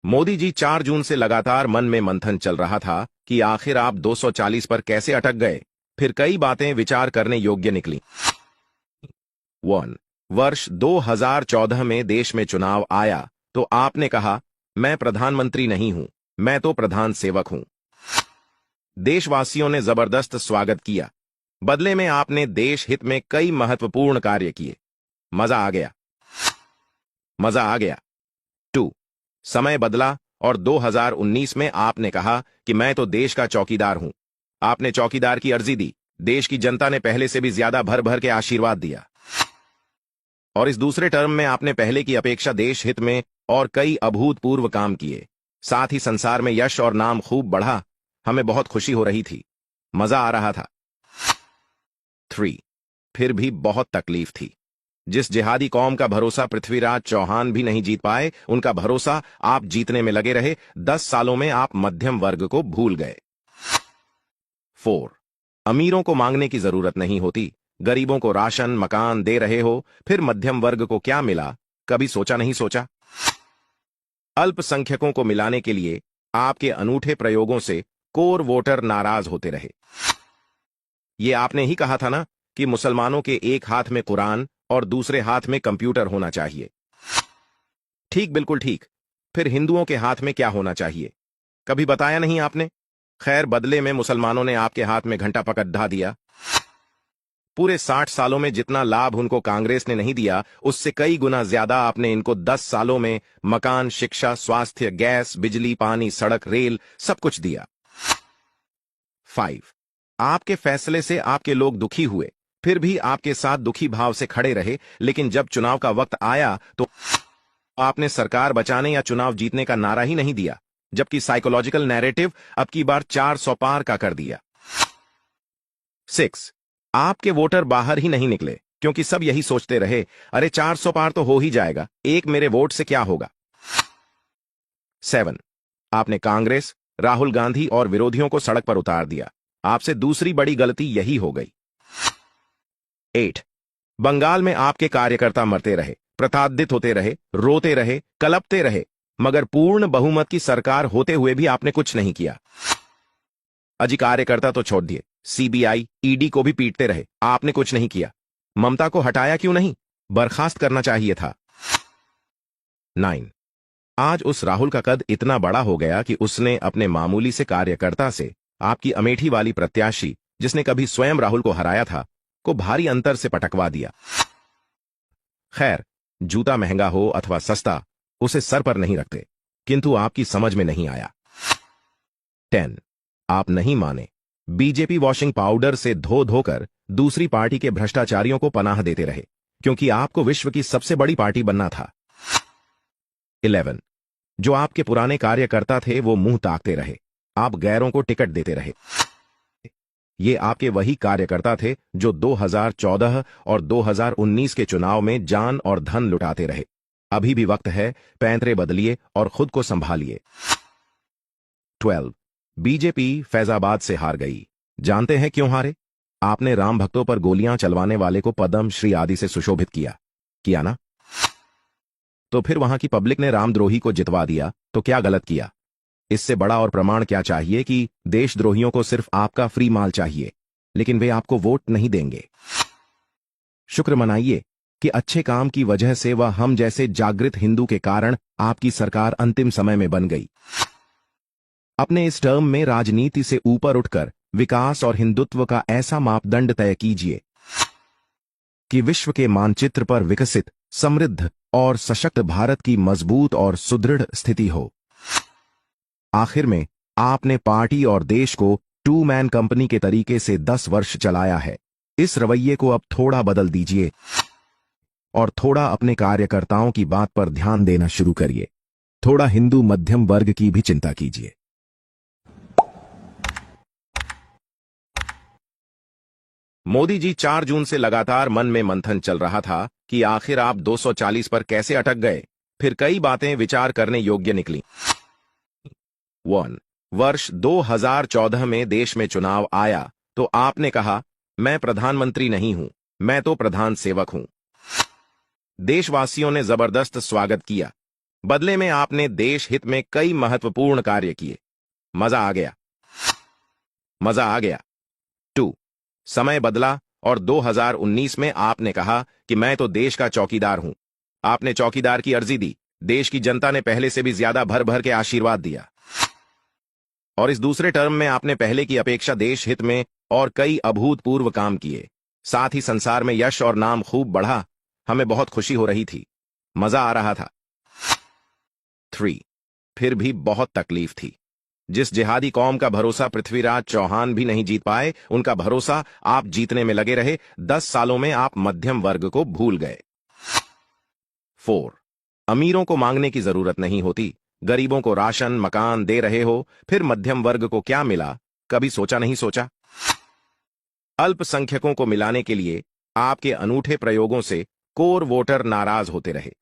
मोदी जी 4 जून से लगातार मन में मंथन चल रहा था कि आखिर आप 240 पर कैसे अटक गए। फिर कई बातें विचार करने योग्य निकली। 1 वर्ष 2014 में देश में चुनाव आया तो आपने कहा, मैं प्रधानमंत्री नहीं हूं, मैं तो प्रधान सेवक हूं। देशवासियों ने जबरदस्त स्वागत किया। बदले में आपने देश हित में कई महत्वपूर्ण कार्य किए। मजा आ गया। मजा आ गया। 2 समय बदला और 2019 में आपने कहा कि मैं तो देश का चौकीदार हूं। आपने चौकीदार की अर्जी दी। देश की जनता ने पहले से भी ज्यादा भर भर के आशीर्वाद दिया। और इस दूसरे टर्म में आपने पहले की अपेक्षा देश हित में और कई अभूतपूर्व काम किए। साथ ही संसार में यश और नाम खूब बढ़ा। हमें बहुत खुशी हो रही थी। मजा आ रहा था। 3 फिर भी बहुत तकलीफ थी। जिस जिहादी कौम का भरोसा पृथ्वीराज चौहान भी नहीं जीत पाए, उनका भरोसा आप जीतने में लगे रहे। 10 सालों में आप मध्यम वर्ग को भूल गए। 4 अमीरों को मांगने की जरूरत नहीं होती। गरीबों को राशन मकान दे रहे हो, फिर मध्यम वर्ग को क्या मिला, कभी सोचा नहीं सोचा? अल्पसंख्यकों को मिलाने के लिए आपके अनूठे प्रयोगों से कोर वोटर नाराज होते रहे। ये आपने ही कहा था ना कि मुसलमानों के एक हाथ में कुरान और दूसरे हाथ में कंप्यूटर होना चाहिए। ठीक, बिल्कुल ठीक। फिर हिंदुओं के हाथ में क्या होना चाहिए? कभी बताया नहीं आपने। खैर, बदले में मुसलमानों ने आपके हाथ में घंटा पकड़ा दिया। पूरे 60 सालों में जितना लाभ उनको कांग्रेस ने नहीं दिया, उससे कई गुना ज्यादा आपने इनको 10 सालों में मकान, शिक्षा, स्वास्थ्य, गैस, बिजली, पानी, सड़क, रेल सब कुछ दिया। 5 आपके फैसले से आपके लोग दुखी हुए, फिर भी आपके साथ दुखी भाव से खड़े रहे। लेकिन जब चुनाव का वक्त आया तो आपने सरकार बचाने या चुनाव जीतने का नारा ही नहीं दिया, जबकि साइकोलॉजिकल नैरेटिव अब की बार 400 पार का कर दिया। 6 आपके वोटर बाहर ही नहीं निकले, क्योंकि सब यही सोचते रहे, अरे 400 पार तो हो ही जाएगा, एक मेरे वोट से क्या होगा। 7 आपने कांग्रेस, राहुल गांधी और विरोधियों को सड़क पर उतार दिया। आपसे दूसरी बड़ी गलती यही हो गई। 8 बंगाल में आपके कार्यकर्ता मरते रहे, प्रताड़ित होते रहे, रोते रहे, कलपते रहे, मगर पूर्ण बहुमत की सरकार होते हुए भी आपने कुछ नहीं किया। अजी, कार्यकर्ता तो छोड़ दिए, सीबीआई, ईडी को भी पीटते रहे, आपने कुछ नहीं किया। ममता को हटाया क्यों नहीं? बर्खास्त करना चाहिए था। 9 आज उस राहुल का कद इतना बड़ा हो गया कि उसने अपने मामूली से कार्यकर्ता से आपकी अमेठी वाली प्रत्याशी, जिसने कभी स्वयं राहुल को हराया था, को भारी अंतर से पटकवा दिया। खैर, जूता महंगा हो अथवा सस्ता, उसे सर पर नहीं रखते, किंतु आपकी समझ में नहीं आया। 10 आप नहीं माने, बीजेपी वॉशिंग पाउडर से धो धोकर दूसरी पार्टी के भ्रष्टाचारियों को पनाह देते रहे, क्योंकि आपको विश्व की सबसे बड़ी पार्टी बनना था। 11 जो आपके पुराने कार्यकर्ता थे वो मुंह ताकते रहे, आप गैरों को टिकट देते रहे। ये आपके वही कार्यकर्ता थे जो 2014 और 2019 के चुनाव में जान और धन लुटाते रहे। अभी भी वक्त है, पैंतरे बदलिए और खुद को संभालिए। 12 बीजेपी फैजाबाद से हार गई। जानते हैं क्यों हारे? आपने राम भक्तों पर गोलियां चलवाने वाले को पद्म श्री आदि से सुशोभित किया ना? तो फिर वहां की पब्लिक ने रामद्रोही को जितवा दिया, तो क्या गलत किया? इससे बड़ा और प्रमाण क्या चाहिए कि देशद्रोहियों को सिर्फ आपका फ्री माल चाहिए, लेकिन वे आपको वोट नहीं देंगे। शुक्र मनाइए कि अच्छे काम की वजह से वह हम जैसे जागृत हिंदू के कारण आपकी सरकार अंतिम समय में बन गई। अपने इस टर्म में राजनीति से ऊपर उठकर विकास और हिंदुत्व का ऐसा मापदंड तय कीजिए कि विश्व के मानचित्र पर विकसित, समृद्ध और सशक्त भारत की मजबूत और सुदृढ़ स्थिति हो। आखिर में आपने पार्टी और देश को 2 मैन कंपनी के तरीके से 10 वर्ष चलाया है। इस रवैये को अब थोड़ा बदल दीजिए और थोड़ा अपने कार्यकर्ताओं की बात पर ध्यान देना शुरू करिए। थोड़ा हिंदू मध्यम वर्ग की भी चिंता कीजिए। मोदी जी 4 जून से लगातार मन में मंथन चल रहा था कि आखिर आप 240 पर कैसे अटक गए। फिर कई बातें विचार करने योग्य निकली। 1 वर्ष 2014 में देश में चुनाव आया तो आपने कहा, मैं प्रधानमंत्री नहीं हूं, मैं तो प्रधान सेवक हूं। देशवासियों ने जबरदस्त स्वागत किया। बदले में आपने देश हित में कई महत्वपूर्ण कार्य किए। मजा आ गया, मजा आ गया। 2. समय बदला और 2019 में आपने कहा कि मैं तो देश का चौकीदार हूं। आपने चौकीदार की अर्जी दी। देश की जनता ने पहले से भी ज्यादा भर भर के आशीर्वाद दिया। और इस दूसरे टर्म में आपने पहले की अपेक्षा देश हित में और कई अभूतपूर्व काम किए। साथ ही संसार में यश और नाम खूब बढ़ा। हमें बहुत खुशी हो रही थी, मजा आ रहा था। 3. फिर भी बहुत तकलीफ थी। जिस जिहादी कौम का भरोसा पृथ्वीराज चौहान भी नहीं जीत पाए, उनका भरोसा आप जीतने में लगे रहे। 10 सालों में आप मध्यम वर्ग को भूल गए। 4. अमीरों को मांगने की जरूरत नहीं होती। गरीबों को राशन मकान दे रहे हो, फिर मध्यम वर्ग को क्या मिला, कभी सोचा नहीं सोचा? अल्पसंख्यकों को मिलाने के लिए आपके अनूठे प्रयोगों से कोर वोटर नाराज होते रहे।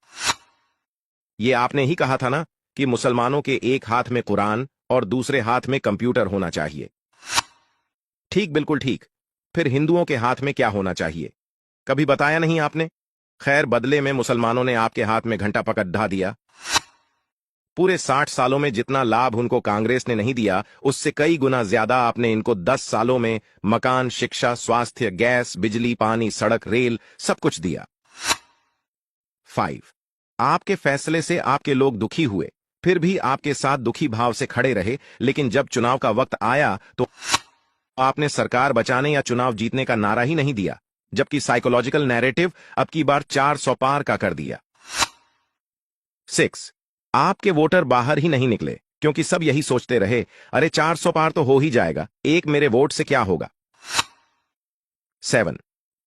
ये आपने ही कहा था ना कि मुसलमानों के एक हाथ में कुरान और दूसरे हाथ में कंप्यूटर होना चाहिए। ठीक, बिल्कुल ठीक। फिर हिंदुओं के हाथ में क्या होना चाहिए, कभी बताया नहीं आपने। खैर, बदले में मुसलमानों ने आपके हाथ में घंटा पकड़ा दिया। पूरे 60 सालों में जितना लाभ उनको कांग्रेस ने नहीं दिया, उससे कई गुना ज्यादा आपने इनको 10 सालों में मकान, शिक्षा, स्वास्थ्य, गैस, बिजली, पानी, सड़क, रेल सब कुछ दिया। 5. आपके फैसले से आपके लोग दुखी हुए, फिर भी आपके साथ दुखी भाव से खड़े रहे। लेकिन जब चुनाव का वक्त आया तो आपने सरकार बचाने या चुनाव जीतने का नारा ही नहीं दिया, जबकि साइकोलॉजिकल नैरेटिव अब की बार 400 पार का कर दिया। 6. आपके वोटर बाहर ही नहीं निकले, क्योंकि सब यही सोचते रहे, अरे 400 पार तो हो ही जाएगा, एक मेरे वोट से क्या होगा। 7.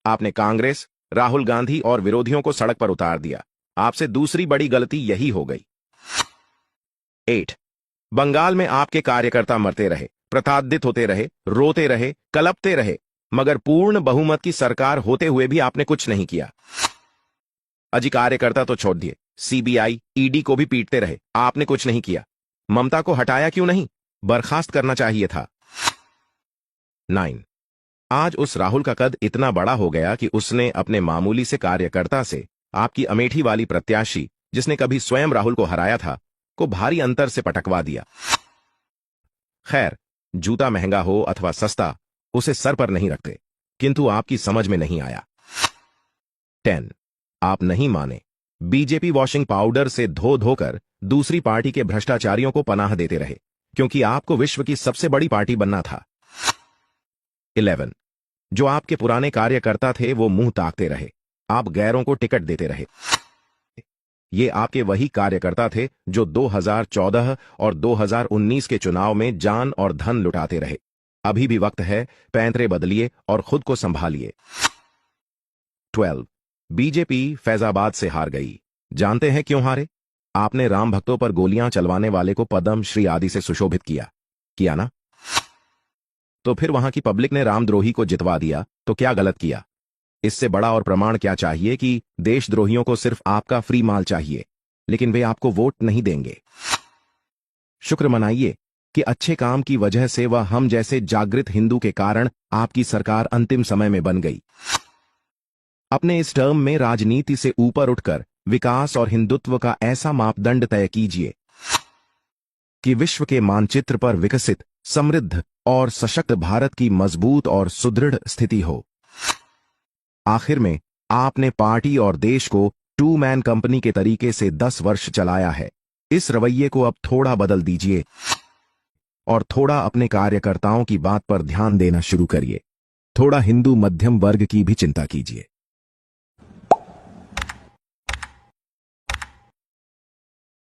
आपने कांग्रेस, राहुल गांधी और विरोधियों को सड़क पर उतार दिया। आपसे दूसरी बड़ी गलती यही हो गई। 8. बंगाल में आपके कार्यकर्ता मरते रहे, प्रताड़ित होते रहे, रोते रहे, कलपते रहे, मगर पूर्ण बहुमत की सरकार होते हुए भी आपने कुछ नहीं किया। अजी, कार्यकर्ता तो छोड़ दिए, सीबीआई, ईडी को भी पीटते रहे, आपने कुछ नहीं किया। ममता को हटाया क्यों नहीं, बर्खास्त करना चाहिए था। 9. आज उस राहुल का कद इतना बड़ा हो गया कि उसने अपने मामूली से कार्यकर्ता से आपकी अमेठी वाली प्रत्याशी, जिसने कभी स्वयं राहुल को हराया था, को भारी अंतर से पटकवा दिया। खैर, जूता महंगा हो अथवा सस्ता, उसे सर पर नहीं रखते, किंतु आपकी समझ में नहीं आया। 10. आप नहीं माने, बीजेपी वॉशिंग पाउडर से धो धोकर दूसरी पार्टी के भ्रष्टाचारियों को पनाह देते रहे, क्योंकि आपको विश्व की सबसे बड़ी पार्टी बनना था। 11. जो आपके पुराने कार्यकर्ता थे वो मुंह ताकते रहे, आप गैरों को टिकट देते रहे। ये आपके वही कार्यकर्ता थे जो 2014 और 2019 के चुनाव में जान और धन लुटाते रहे। अभी भी वक्त है, पैंतरे बदलिए और खुद को संभालिए। 12. बीजेपी फैजाबाद से हार गई। जानते हैं क्यों हारे? आपने राम भक्तों पर गोलियां चलवाने वाले को पद्म श्री आदि से सुशोभित किया ना? तो फिर वहां की पब्लिक ने रामद्रोही को जितवा दिया, तो क्या गलत किया? इससे बड़ा और प्रमाण क्या चाहिए कि देशद्रोहियों को सिर्फ आपका फ्री माल चाहिए, लेकिन वे आपको वोट नहीं देंगे। शुक्र मनाइए कि अच्छे काम की वजह से वह हम जैसे जागृत हिंदू के कारण आपकी सरकार अंतिम समय में बन गई। अपने इस टर्म में राजनीति से ऊपर उठकर विकास और हिंदुत्व का ऐसा मापदंड तय कीजिए कि विश्व के मानचित्र पर विकसित, समृद्ध और सशक्त भारत की मजबूत और सुदृढ़ स्थिति हो। आखिर में आपने पार्टी और देश को 2 मैन कंपनी के तरीके से 10 वर्ष चलाया है। इस रवैये को अब थोड़ा बदल दीजिए और थोड़ा अपने कार्यकर्ताओं की बात पर ध्यान देना शुरू करिए। थोड़ा हिंदू मध्यम वर्ग की भी चिंता कीजिए।